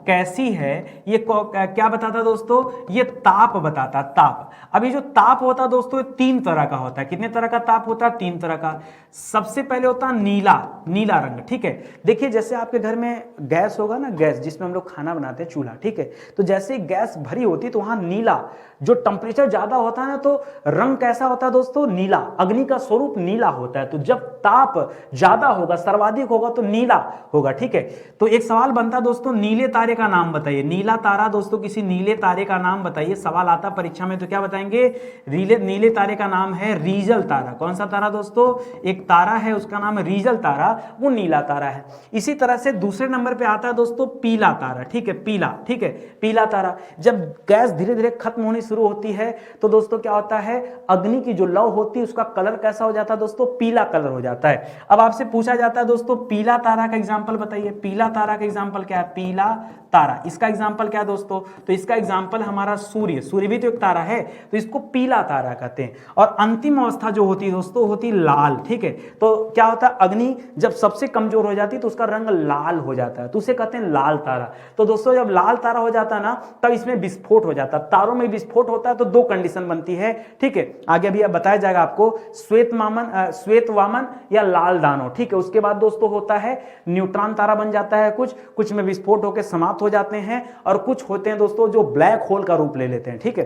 कैसी है ये क्या बताता दोस्तों, ये ताप बताता, ताप। अब ये जो ताप होता है दोस्तों, ये 3 तरह का होता है। कितने तरह का ताप होता है, 3 तरह का। सबसे पहले होता है नीला, नीला रंग, ठीक है। देखिए जैसे आपके घर में गैस होगा ना, गैस जिसमें हम लोग खाना बनाते हैं, चूल्हा, ठीक है, तो जैसे गैस भरी होती है तो वहां नीला, जो टेम्परेचर ज्यादा होता है ना, तो रंग कैसा होता है दोस्तों, नीला। अग्नि का स्वरूप नीला होता है, तो जब ताप ज्यादा होगा, सर्वाधिक होगा, तो नीला होगा, ठीक है। तो एक सवाल बनता दोस्तों, नीले तारे का नाम बताइए। नीला तारा दोस्तों, किसी नीले तारे का नाम बताइए। सवाल आता परीक्षा में तो क्या बताएंगे, नीले तारे का नाम है रीजल तारा। कौन सा तारा दोस्तों, एक तारा है उसका नाम है रीजल तारा, वो नीला तारा है। इसी तरह से दूसरे नंबर पे आता है दोस्तों पीला तारा, ठीक है, पीला, ठीक है, पीला तारा। जब गैस धीरे धीरे खत्म होनी शुरू होती है तो दोस्तों क्या होता है, अग्नि की जो लौ होती है उसका कलर कैसा हो जाता है दोस्तों, पीला कलर हो जाता है। अब आपसे पूछा जाता है दोस्तों पीला तारा का एग्जांपल बताइए। पीला तारा का एग्जांपल क्या है, पीला तारा। इसका एग्जांपल क्या है दोस्तों, तो इसका एग्जांपल हमारा सूर्य, सूर्य भी तो एक तारा है, तो इसको पीला तारा कहते हैं। और अंतिम अवस्था जो होती है दोस्तों, होती लाल, ठीक है। तो क्या होता है, अग्नि जब सबसे कमजोर हो जाती है तो उसका रंग लाल हो जाता है, तो उसे कहते हैं लाल तारा। तो दोस्तों जब लाल तारा हो जाता है ना, तब इसमें विस्फोट हो जाता है। तारों में विस्फोट होता है तो 2 कंडीशन बनती है, ठीक है। आगे अभी बताया जाएगा आपको, श्वेत वामन या लाल दानव, ठीक है। उसके बाद दोस्तों होता है न्यूट्रॉन तारा बन जाता है, कुछ में विस्फोट होकर समाप्त हो जाते हैं, और कुछ होते हैं दोस्तों जो ब्लैक होल का रूप ले लेते हैं, ठीक है।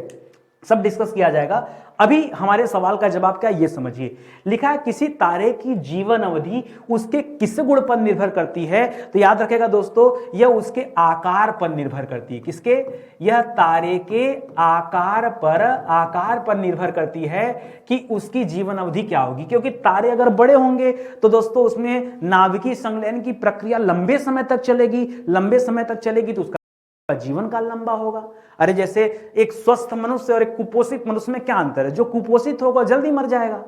सब डिस्कस किया जाएगा। अभी हमारे सवाल का जवाब क्या है ये समझिए। लिखा है किसी तारे की जीवन अवधि उसके किस गुण पर निर्भर करती है? तो याद रखेगा दोस्तों, यह उसके आकार पर निर्भर करती है। किसके? यह तारे के आकार पर निर्भर करती है कि उसकी जीवन अवधि क्या होगी। क्योंकि तारे अगर बड़े होंगे तो दोस्तों उसमें नाभिकीय संलयन की प्रक्रिया लंबे समय तक चलेगी, तो उसका जीवन काल लंबा होगा। अरे जैसे एक स्वस्थ मनुष्य और एक कुपोषित मनुष्य में क्या अंतर है? जो कुपोषित होगा जल्दी मर जाएगा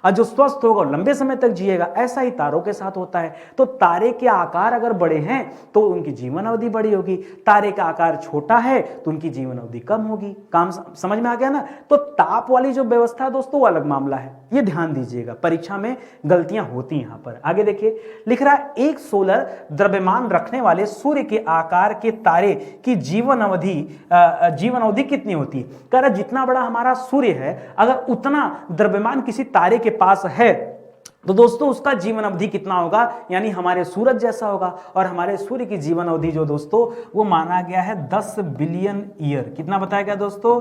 और जो स्वस्थ होगा लंबे समय तक जिएगा। ऐसा ही तारों के साथ होता है। तो तारे के आकार अगर बड़े हैं तो उनकी जीवन अवधि बड़ी होगी, तारे का आकार छोटा है तो उनकी जीवन अवधि कम होगी। काम समझ में आ गया ना? तो ताप वाली जो व्यवस्था है दोस्तों वो अलग मामला है, ये ध्यान दीजिएगा, परीक्षा में गलतियां होती यहां पर। आगे देखिए, लिख रहा है एक सोलर द्रव्यमान रखने वाले सूर्य के आकार के तारे की जीवन अवधि कितनी होती है? कह रहा जितना बड़ा हमारा सूर्य है अगर उतना द्रव्यमान किसी तारे के पास है तो दोस्तों उसका जीवन अवधि कितना होगा? यानी हमारे सूरज जैसा होगा। और हमारे सूर्य की जीवन अवधि जो दोस्तों वो माना गया है 10 बिलियन ईयर। कितना बताया गया दोस्तों?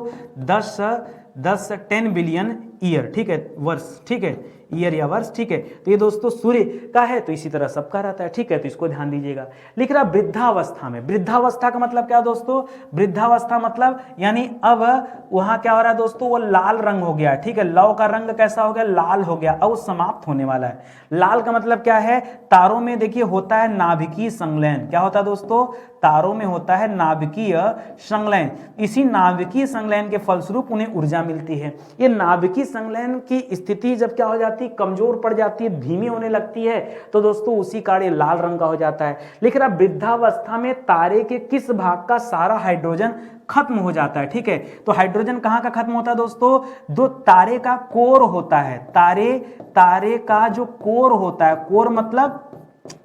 10 बिलियन ईयर, ठीक है, वर्ष, ठीक है, ईयर या वर्ष, ठीक है। तो ये दोस्तों सूर्य का है, तो इसी तरह सबका रहता है, ठीक है, तो इसको ध्यान दीजिएगा। लिख रहा वृद्धावस्था में, वृद्धावस्था का मतलब क्या दोस्तों? वृद्धावस्था मतलब यानी अब वहां क्या हो रहा है दोस्तों? वो लाल रंग हो गया, ठीक है, लौ का रंग कैसा हो गया? लाल हो गया, अब वो समाप्त होने वाला है। लाल का मतलब क्या है? तारों में देखिए होता है नाभिकीय संलयन। क्या होता है दोस्तों? तारों में होता है नाभिकीय संलयन। इसी नाभिकीय संलयन के फलस्वरूप उन्हें ऊर्जा मिलती है। ये नाभिकीय संलयन की स्थिति जब क्या हो जाती है? कमजोर पड़ जाती है, धीमी होने लगती है, तो दोस्तों उसी कारण लाल रंग का हो जाता है। लिख रहा वृद्धावस्था में तारे के किस भाग का सारा हाइड्रोजन खत्म हो जाता है? ठीक है, तो हाइड्रोजन कहां का खत्म होता है दोस्तों? जो तारे का कोर होता है, तारे का जो कोर होता है, कोर मतलब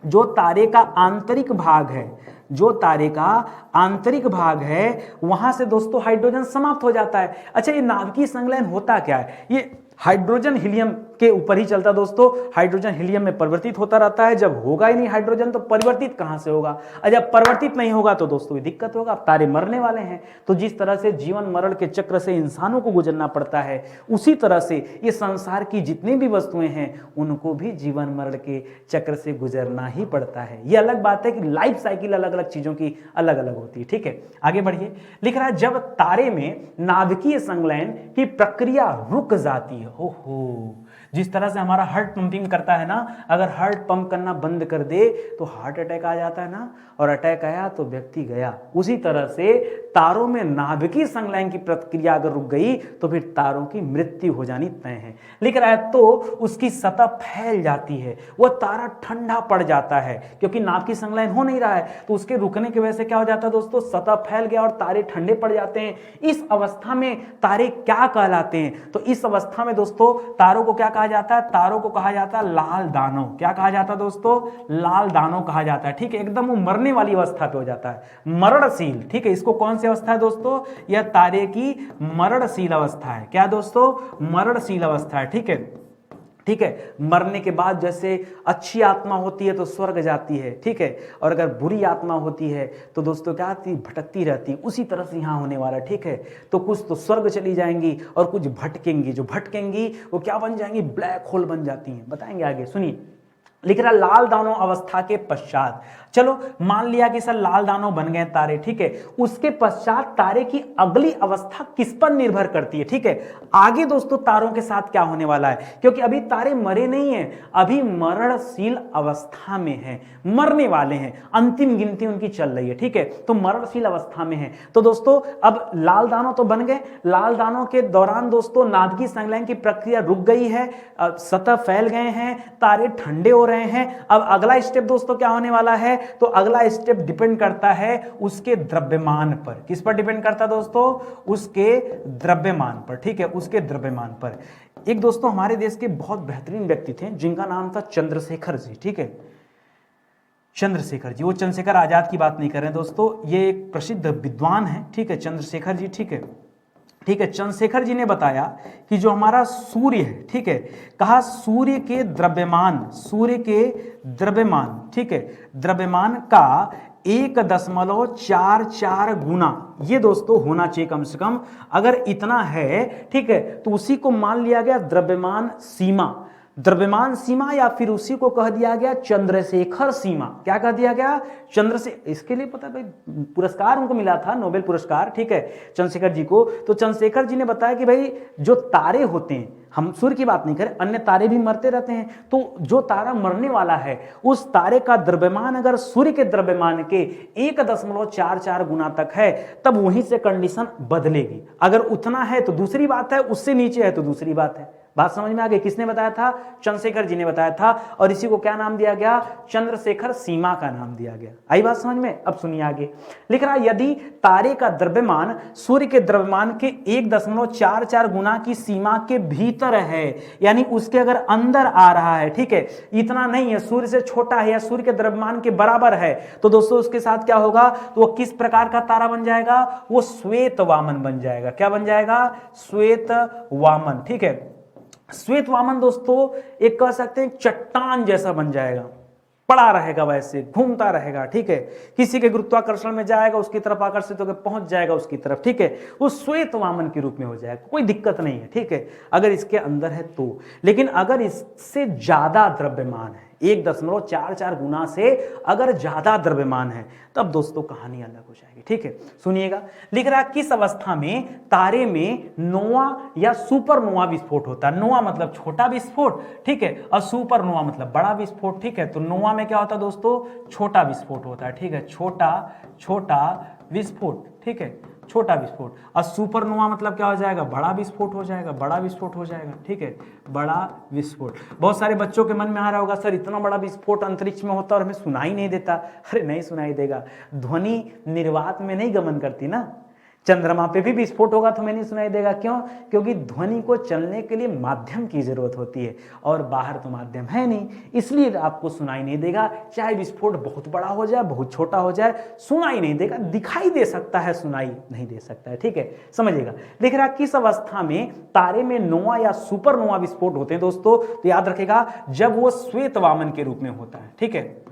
जो तारे का आंतरिक भाग है, जो तारे का आंतरिक भाग है वहां से दोस्तों हाइड्रोजन समाप्त हो जाता है। अच्छा, ये नाभिकीय संलयन होता क्या है? ये हाइड्रोजन हीलियम के ऊपर ही चलता दोस्तों। हाइड्रोजन हीलियम में परिवर्तित होता रहता है। जब होगा ही नहीं हाइड्रोजन तो परिवर्तित कहां से होगा? और जब परिवर्तित नहीं होगा तो दोस्तों ये दिक्कत होगा, अब तारे मरने वाले हैं। तो जिस तरह से जीवन मरण के चक्र से इंसानों को गुजरना पड़ता है, उसी तरह से ये संसार की जितनी भी वस्तुएं हैं उनको भी जीवन मरण के चक्र से गुजरना ही पड़ता है। ये अलग बात है कि लाइफ साइकिल अलग अलग चीजों की अलग अलग होती है, ठीक है। आगे बढ़िए, लिख रहा है जब तारे में नाभिकीय संलयन की प्रक्रिया रुक जाती है, ओहो, जिस तरह से हमारा हार्ट पंपिंग करता है ना, अगर हार्ट पंप करना बंद कर दे तो हार्ट अटैक आ जाता है ना, और अटैक आया तो व्यक्ति गया। उसी तरह से तारों में नाभिकीय संलयन की प्रक्रिया अगर रुक गई तो फिर तारों की मृत्यु हो जानी तय है। लिख रहा है तो उसकी सतह फैल जाती है, वह तारा ठंडा पड़ जाता है, क्योंकि नाभिकीय संलयन हो नहीं रहा है तो उसके रुकने की वजह से क्या हो जाता है दोस्तों? सतह फैल गया और तारे ठंडे पड़ जाते हैं। इस अवस्था में तारे क्या कहलाते हैं? तो इस अवस्था में दोस्तों तारों को क्या कहा जाता है? तारों को कहा जाता है लाल दानव। क्या कहा जाता है दोस्तों? लाल दानव कहा जाता है, ठीक है। एकदम वो मरने वाली अवस्था पे हो जाता है, मरणशील, ठीक है। इसको कौन सी अवस्था है दोस्तों? यह तारे की मरणशील अवस्था है। क्या दोस्तों? मरणशील अवस्था है, ठीक है, ठीक है। मरने के बाद जैसे अच्छी आत्मा होती है तो स्वर्ग जाती है, ठीक है, और अगर बुरी आत्मा होती है तो दोस्तों क्या आती? भटकती रहती है। उसी तरह से यहां होने वाला, ठीक है। तो कुछ तो स्वर्ग चली जाएंगी और कुछ भटकेंगी। जो भटकेंगी वो क्या बन जाएंगी? ब्लैक होल बन जाती हैं। बताएंगे आगे, सुनिए। लिख रहा लाल दानव अवस्था के पश्चात, चलो मान लिया कि सर लाल दानव बन गए तारे, ठीक है, उसके पश्चात तारे की अगली अवस्था किस पर निर्भर करती है? ठीक है, आगे दोस्तों तारों के साथ क्या होने वाला है, क्योंकि अभी तारे मरे नहीं हैं, अभी मरणशील अवस्था में हैं, मरने वाले हैं, अंतिम गिनती उनकी चल रही है, ठीक है, तो मरणशील अवस्था में है। तो दोस्तों अब लाल दानव तो बन गए, लाल दानव के दौरान दोस्तों नाभिकीय संलयन की प्रक्रिया रुक गई है, सतह फैल गए हैं, तारे ठंडे हो रहे हैं। अब अगला स्टेप दोस्तों क्या होने वाला है? तो अगला स्टेप डिपेंड करता है उसके द्रव्यमान पर। किस पर डिपेंड करता है दोस्तों? उसके द्रव्यमान पर, ठीक है, उसके द्रव्यमान पर। एक दोस्तों हमारे देश के बहुत बेहतरीन व्यक्ति थे जिनका नाम था चंद्रशेखर जी, ठीक है, चंद्रशेखर जी। वो चंद्रशेखर आजाद की बात नहीं कर रहे हैं दोस्तों, ये एक प्रसिद्ध विद्वान है, ठीक है, चंद्रशेखर जी, ठीक है, ठीक है। चंद्रशेखर जी ने बताया कि जो हमारा सूर्य है, ठीक है, कहा सूर्य के द्रव्यमान, सूर्य के द्रव्यमान, ठीक है, द्रव्यमान का 1.44 गुना, ये दोस्तों होना चाहिए कम से कम। अगर इतना है, ठीक है, तो उसी को मान लिया गया द्रव्यमान सीमा, द्रव्यमान सीमा, या फिर उसी को कह दिया गया चंद्रशेखर सीमा। क्या कह दिया गया? इसके लिए पता है भाई, पुरस्कार उनको मिला था, नोबेल पुरस्कार, ठीक है, चंद्रशेखर जी को। तो चंद्रशेखर जी ने बताया कि भाई जो तारे होते हैं, हम सूर्य की बात नहीं करें, अन्य तारे भी मरते रहते हैं, तो जो तारा मरने वाला है उस तारे का द्रव्यमान अगर सूर्य के द्रव्यमान के 1.44 गुना तक है, तब वहीं से कंडीशन बदलेगी। अगर उतना है तो दूसरी बात है, उससे नीचे है तो दूसरी बात है। बात समझ में आ गई? किसने बताया था? चंद्रशेखर जी ने बताया था, और इसी को क्या नाम दिया गया? चंद्रशेखर सीमा का नाम दिया गया। आई बात समझ में? अब सुनिए आगे लिख रहा है, यदि तारे का द्रव्यमान सूर्य के द्रव्यमान के 1.44 गुना की सीमा के भीतर है, यानी उसके अगर अंदर आ रहा है, ठीक है, इतना नहीं है, सूर्य से छोटा है या सूर्य के द्रव्यमान के बराबर है, तो दोस्तों उसके साथ क्या होगा? तो वो किस प्रकार का तारा बन जाएगा? वो श्वेत वामन बन जाएगा। क्या बन जाएगा? श्वेत वामन, ठीक है। श्वेत वामन दोस्तों एक कह सकते हैं चट्टान जैसा बन जाएगा, पड़ा रहेगा, वैसे घूमता रहेगा, ठीक है, किसी के गुरुत्वाकर्षण में जाएगा, उसकी तरफ आकर्षित होकर पहुंच जाएगा उसकी तरफ, ठीक है, वो श्वेत वामन के रूप में हो जाएगा, कोई दिक्कत नहीं है, ठीक है, अगर इसके अंदर है तो। लेकिन अगर इससे ज्यादा द्रव्यमान है, 1.44 गुना से अगर ज्यादा द्रव्यमान है, तब दोस्तों कहानी अलग हो जाएगी, ठीक है। सुनिएगा, लिख रहा है किस अवस्था में तारे में नोवा या सुपरनोवा विस्फोट होता है। नोवा मतलब छोटा विस्फोट, ठीक है, और सुपरनोवा मतलब बड़ा विस्फोट, ठीक है। तो नोवा में क्या होता है दोस्तों? छोटा विस्फोट होता है, ठीक है, छोटा विस्फोट, ठीक है, छोटा विस्फोट। और सुपरनोवा मतलब क्या हो जाएगा? बड़ा विस्फोट हो जाएगा, बड़ा विस्फोट हो जाएगा, ठीक है, बड़ा विस्फोट। बहुत सारे बच्चों के मन में आ रहा होगा, सर इतना बड़ा विस्फोट अंतरिक्ष में होता और हमें सुनाई नहीं देता। अरे नहीं सुनाई देगा, ध्वनि निर्वात में नहीं गमन करती ना। चंद्रमा पे भी विस्फोट होगा तो हमें नहीं सुनाई देगा, क्यों? क्योंकि ध्वनि को चलने के लिए माध्यम की जरूरत होती है, और बाहर तो माध्यम है नहीं, इसलिए आपको सुनाई नहीं देगा। चाहे विस्फोट बहुत बड़ा हो जाए, बहुत छोटा हो जाए, सुनाई नहीं देगा, दिखाई दे सकता है, सुनाई नहीं दे सकता है, ठीक है, समझिएगा। देख रहा किस अवस्था में तारे में नोवा या सुपरनोवा विस्फोट होते हैं दोस्तों? तो याद रखेगा, जब वो श्वेत वामन के रूप में होता है, ठीक है,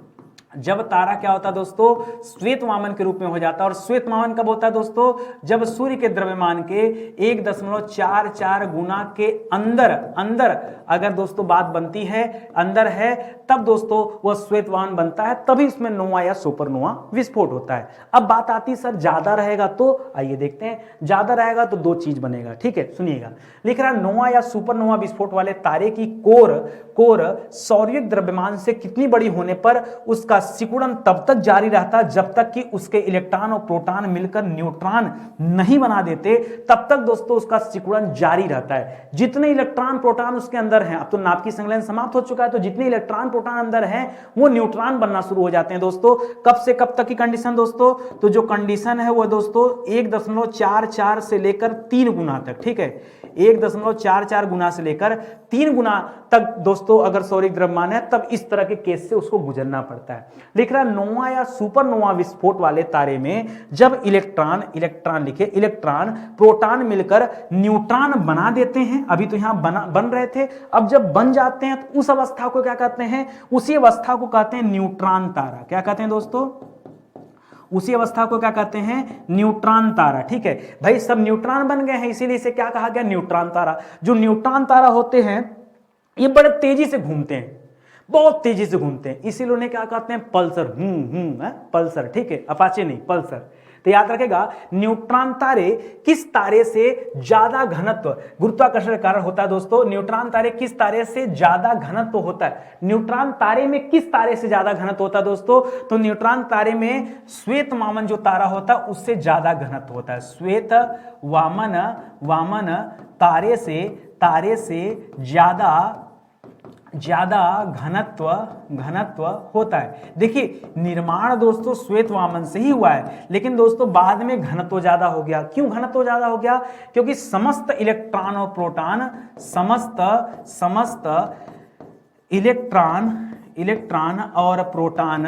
जब तारा क्या होता है दोस्तों? श्वेत वामन के रूप में हो जाता है। और श्वेत वामन कब होता है दोस्तों? जब सूर्य के द्रव्यमान के 1.44 गुना के अंदर अगर दोस्तों बात बनती है, अंदर है, तब दोस्तों वह श्वेत वामन बनता है, तभी इसमें नोवा या सुपरनोवा विस्फोट होता है। अब बात आती है सर ज्यादा रहेगा तो, आइए देखते हैं, ज्यादा रहेगा तो दो चीज बनेगा, ठीक है, सुनिएगा। लिख रहा है नोवा या सुपरनोवा विस्फोट वाले तारे की कोर सौर्यिक द्रव्यमान से कितनी बड़ी होने पर उसका सिकुड़न तब तक जारी रहता जब तक कि उसके इलेक्ट्रॉन और प्रोटॉन मिलकर न्यूट्रॉन नहीं बना देते, तब तक दोस्तों उसका सिकुड़न जारी रहता है। जितने इलेक्ट्रॉन प्रोटॉन उसके अंदर हैं, अब तो नाभिक की संलयन समाप्त हो चुका है, तो जितने इलेक्ट्रॉन प्रोटॉन अंदर हैं वो न्यूट्रॉन बनना शुरू हो जाते हैं दोस्तों। कब से कब तक की कंडीशन दोस्तों? तो जो कंडीशन है वो दोस्तों 1.44 से लेकर 3 गुना तक, ठीक है, 1.44 गुना से लेकर 3 गुना तक दोस्तों अगर सौर्यिक द्रव्यमान है, तब इस तरह के केस से उसको गुजरना पड़ता है। लिख रहा नोवा या सुपरनोवा विस्फोट वाले तारे में जब इलेक्ट्रॉन प्रोटॉन मिलकर न्यूट्रॉन बना देते हैं, अभी तो यहां बन रहे थे, अब जब बन जाते हैं तो उस अवस्था को क्या कहते हैं? उसी अवस्था को कहते हैं न्यूट्रॉन तारा। क्या कहते हैं दोस्तों? उसी अवस्था को क्या कहते हैं? न्यूट्रॉन तारा, ठीक है भाई, सब न्यूट्रॉन बन गए हैं, इसीलिए इसे क्या कहा गया? न्यूट्रॉन तारा। जो न्यूट्रॉन तारा होते हैं ये बड़े तेजी से घूमते हैं, बहुत तेजी से घूमते हैं, इसीलिए उन्हें क्या कहते हैं? पल्सर। पल्सर, ठीक है, अपाचे नहीं, पल्सर। तो याद रखेगा, न्यूट्रॉन तारे किस तारे से ज्यादा घनत्व, गुरुत्वाकर्षण के कारण होता है दोस्तों, न्यूट्रॉन तारे किस तारे से ज्यादा घनत्व होता है? न्यूट्रॉन तारे में किस तारे से ज्यादा घनत्व होता है दोस्तों? तो न्यूट्रॉन तारे में श्वेत वामन जो तारा होता है उससे ज्यादा घनत्व होता है। श्वेत वामन तारे से ज्यादा घनत्व होता है। देखिए निर्माण दोस्तों श्वेत वामन से ही हुआ है, लेकिन दोस्तों बाद में घनत्व ज्यादा हो गया। क्यों घनत्व ज्यादा हो गया? क्योंकि समस्त इलेक्ट्रॉन और प्रोटॉन, समस्त इलेक्ट्रॉन और प्रोटॉन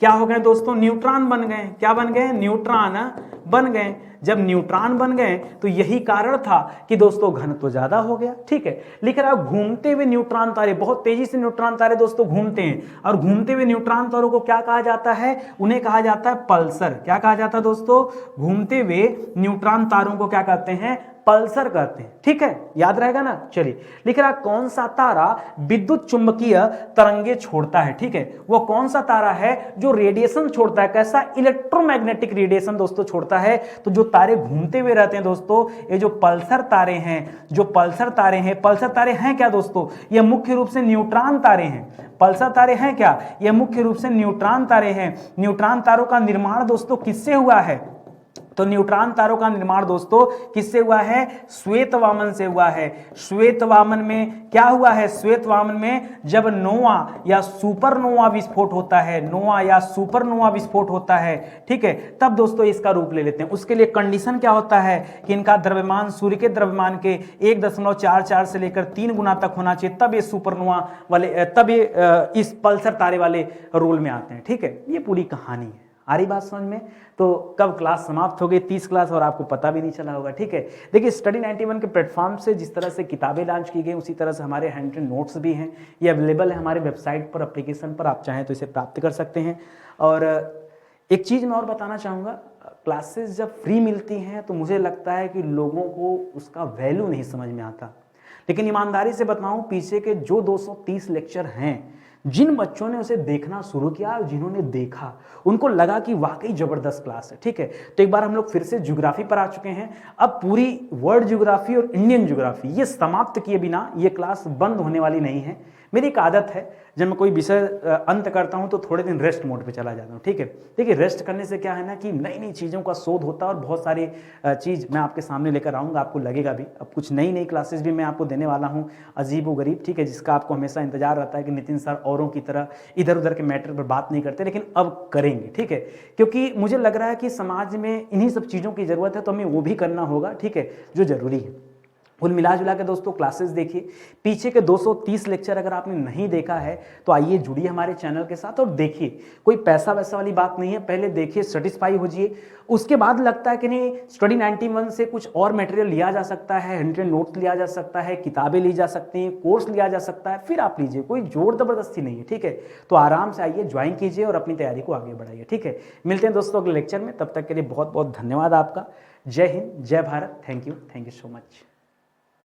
क्या हो गए दोस्तों, न्यूट्रॉन बन गए। क्या बन गए, न्यूट्रॉन बन गए। जब न्यूट्रॉन बन गए तो यही कारण था कि दोस्तों घनत्व ज्यादा हो गया। ठीक है, लिख रहा है घूमते हुए न्यूट्रॉन तारे, बहुत तेजी से न्यूट्रॉन तारे दोस्तों घूमते हैं, और घूमते हुए न्यूट्रॉन तारों को क्या कहा जाता है, उन्हें कहा जाता है पल्सर। क्या कहा जाता है दोस्तों, घूमते हुए न्यूट्रॉन तारों को क्या कहते हैं, पल्सर कहते हैं। ठीक है, याद रहेगा ना। चलिए, लिख रहा कौन सा तारा विद्युत चुंबकीय तरंगे छोड़ता है। ठीक है, वो कौन सा तारा है जो रेडिएशन छोड़ता है, कैसा, इलेक्ट्रोमैग्नेटिक रेडिएशन दोस्तों छोड़ता है। तो जो तारे घूमते हुए रहते हैं दोस्तों, ये जो पल्सर तारे हैं, जो पल्सर तारे हैं, पल्सर तारे हैं क्या दोस्तों, ये मुख्य रूप से न्यूट्रॉन तारे हैं। पल्सर तारे हैं क्या, ये मुख्य रूप से न्यूट्रॉन तारे हैं। न्यूट्रॉन तारों का निर्माण दोस्तों किससे हुआ है, तो न्यूट्रॉन तारों का निर्माण दोस्तों किससे हुआ है, श्वेत वामन से हुआ है। श्वेत वामन में क्या हुआ है, श्वेत वामन में जब नोवा या सुपरनोवा विस्फोट होता है, नोवा या सुपरनोवा विस्फोट होता है, ठीक है, तब दोस्तों इसका रूप ले लेते हैं। उसके लिए कंडीशन क्या होता है कि इनका द्रव्यमान सूर्य के द्रव्यमान के 1.44 से लेकर 3 गुना तक होना चाहिए, तब ये सुपरनोवा वाले, तब ये इस पल्सर तारे वाले रोल में आते हैं। ठीक है, ये पूरी कहानी है। आ रही बात समझ में। तो कब क्लास समाप्त हो गई, 30 क्लास, और आपको पता भी नहीं चला होगा। ठीक है, देखिए स्टडी 91 के प्लेटफॉर्म से जिस तरह से किताबें लॉन्च की गई, उसी तरह से हमारे हैंड रिटन नोट्स भी हैं। ये अवेलेबल है हमारे वेबसाइट पर, एप्लीकेशन पर, आप चाहें तो इसे प्राप्त कर सकते हैं। और एक चीज़ मैं और बताना चाहूँगा, क्लासेस जब फ्री मिलती हैं तो मुझे लगता है कि लोगों को उसका वैल्यू नहीं समझ में आता। लेकिन ईमानदारी से बताऊँ, पीछे के जो 230 लेक्चर हैं, जिन बच्चों ने उसे देखना शुरू किया और जिन्होंने देखा, उनको लगा कि वाकई जबरदस्त क्लास है। ठीक है, तो एक बार हम लोग फिर से ज्योग्राफी पर आ चुके हैं। अब पूरी वर्ल्ड ज्योग्राफी और इंडियन ज्योग्राफी ये समाप्त किए बिना ये क्लास बंद होने वाली नहीं है। मेरी एक आदत है, जब मैं कोई विषय अंत करता हूं तो थोड़े दिन रेस्ट मोड पे चला जाता हूं। ठीक है, देखिए रेस्ट करने से क्या है ना कि नई नई चीज़ों का शोध होता है और बहुत सारी चीज़ मैं आपके सामने लेकर आऊँगा, आपको लगेगा भी। अब कुछ नई नई क्लासेस भी मैं आपको देने वाला हूँ, अजीब व गरीब। ठीक है, जिसका आपको हमेशा इंतजार रहता है कि नितिन सर औरों की तरह इधर उधर के मैटर पर बात नहीं करते, लेकिन अब करेंगे। ठीक है, क्योंकि मुझे लग रहा है कि समाज में इन्हीं सब चीज़ों की ज़रूरत है, तो हमें वो भी करना होगा। ठीक है, जो ज़रूरी है। कुल मिला जुला के दोस्तों क्लासेस देखिए, पीछे के 230 लेक्चर अगर आपने नहीं देखा है तो आइए जुड़िए हमारे चैनल के साथ और देखिए। कोई पैसा वैसा वाली बात नहीं है, पहले देखिए, सेटिस्फाई हो जाइए। उसके बाद लगता है कि नहीं स्टडी 91 से कुछ और मटेरियल लिया जा सकता है, हैंड नोट्स लिया जा सकता है, किताबें ली जा सकती हैं, कोर्स लिया जा सकता है, फिर आप लीजिए, कोई जोर जबरदस्ती नहीं है। ठीक है, तो आराम से आइए, ज्वाइन कीजिए और अपनी तैयारी को आगे बढ़ाइए। ठीक है, मिलते हैं दोस्तों अगले लेक्चर में, तब तक के लिए बहुत बहुत धन्यवाद आपका। जय हिंद, जय Bharat, thank you so much.